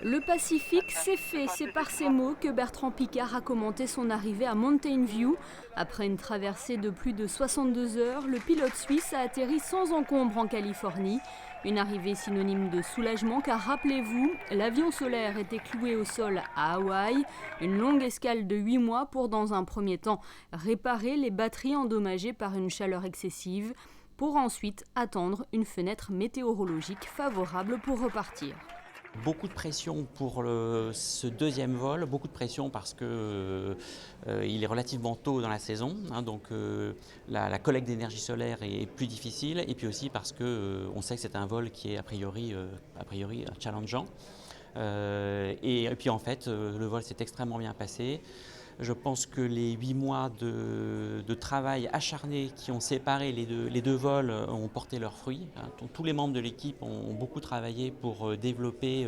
Le Pacifique, c'est fait, c'est par ces mots que Bertrand Piccard a commenté son arrivée à Mountain View. Après une traversée de plus de 62 heures, le pilote suisse a atterri sans encombre en Californie. Une arrivée synonyme de soulagement car rappelez-vous, l'avion solaire était cloué au sol à Hawaï. Une longue escale de 8 mois pour dans un premier temps réparer les batteries endommagées par une chaleur excessive, pour ensuite attendre une fenêtre météorologique favorable pour repartir. Beaucoup de pression pour ce deuxième vol, beaucoup de pression parce que il est relativement tôt dans la saison, donc la collecte d'énergie solaire est plus difficile, et puis aussi parce que on sait que c'est un vol qui est a priori challengeant. Et puis en fait, le vol s'est extrêmement bien passé. Je pense que les 8 mois de travail acharné qui ont séparé les deux vols ont porté leurs fruits. Tous les membres de l'équipe ont beaucoup travaillé pour développer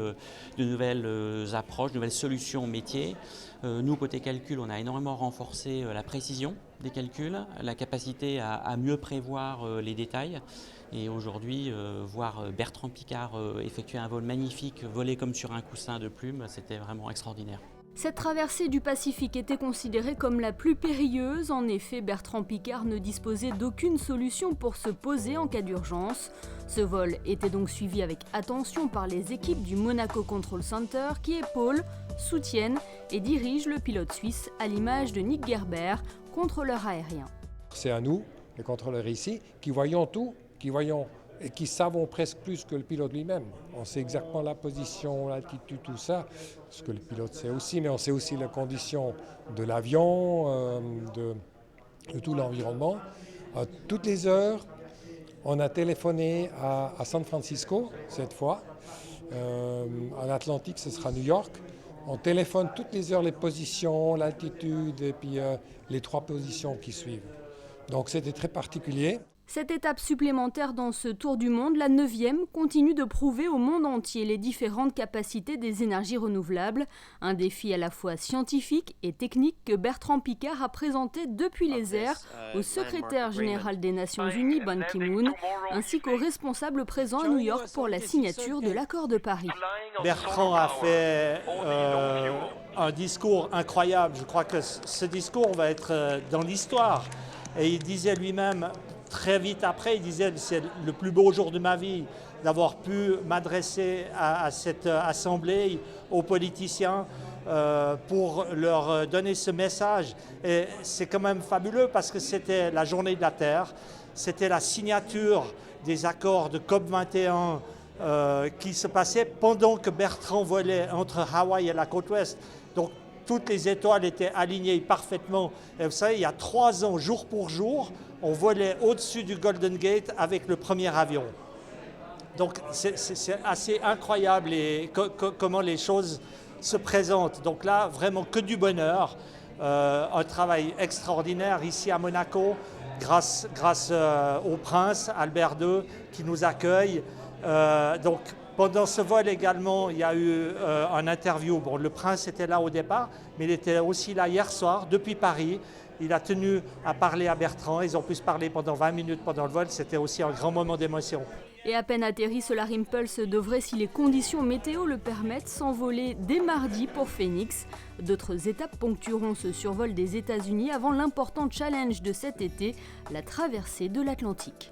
de nouvelles approches, de nouvelles solutions métiers. Nous, côté calcul, on a énormément renforcé la précision des calculs, la capacité à mieux prévoir les détails. Et aujourd'hui, voir Bertrand Piccard effectuer un vol magnifique, voler comme sur un coussin de plumes, c'était vraiment extraordinaire. Cette traversée du Pacifique était considérée comme la plus périlleuse. En effet, Bertrand Piccard ne disposait d'aucune solution pour se poser en cas d'urgence. Ce vol était donc suivi avec attention par les équipes du Monaco Control Center qui épaulent, soutiennent et dirigent le pilote suisse à l'image de Nick Gerber, contrôleur aérien. C'est à nous, les contrôleurs ici, qui voyons tout, et qui savons presque plus que le pilote lui-même. On sait exactement la position, l'altitude, tout ça, ce que le pilote sait aussi, mais on sait aussi les conditions de l'avion, de tout l'environnement. Toutes les heures, on a téléphoné à San Francisco, cette fois. En Atlantique, ce sera New York. On téléphone toutes les heures les positions, l'altitude et puis les 3 positions qui suivent. Donc c'était très particulier. Cette étape supplémentaire dans ce tour du monde, la 9e, continue de prouver au monde entier les différentes capacités des énergies renouvelables. Un défi à la fois scientifique et technique que Bertrand Piccard a présenté depuis les airs au secrétaire général des Nations Unies, Ban Ki-moon, ainsi qu'aux responsables présents à New York pour la signature de l'accord de Paris. Bertrand a fait un discours incroyable. Je crois que ce discours va être dans l'histoire. Et il disait lui-même, très vite après, il disait « c'est le plus beau jour de ma vie d'avoir pu m'adresser à cette assemblée, aux politiciens, pour leur donner ce message ». Et c'est quand même fabuleux parce que c'était la journée de la Terre, c'était la signature des accords de COP21 qui se passait pendant que Bertrand volait entre Hawaï et la côte ouest. Donc toutes les étoiles étaient alignées parfaitement. Et vous savez, il y a 3 ans, jour pour jour, on volait au-dessus du Golden Gate avec le premier avion. Donc c'est assez incroyable comment les choses se présentent. Donc là, vraiment que du bonheur. Un travail extraordinaire ici à Monaco, grâce au prince Albert II qui nous accueille. Donc pendant ce vol également, il y a eu un interview. Bon, le prince était là au départ, mais il était aussi là hier soir, depuis Paris. Il a tenu à parler à Bertrand. Ils ont pu se parler pendant 20 minutes pendant le vol. C'était aussi un grand moment d'émotion. Et à peine atterri, Solar Impulse devrait, si les conditions météo le permettent, s'envoler dès mardi pour Phoenix. D'autres étapes ponctueront ce survol des États-Unis avant l'important challenge de cet été, la traversée de l'Atlantique.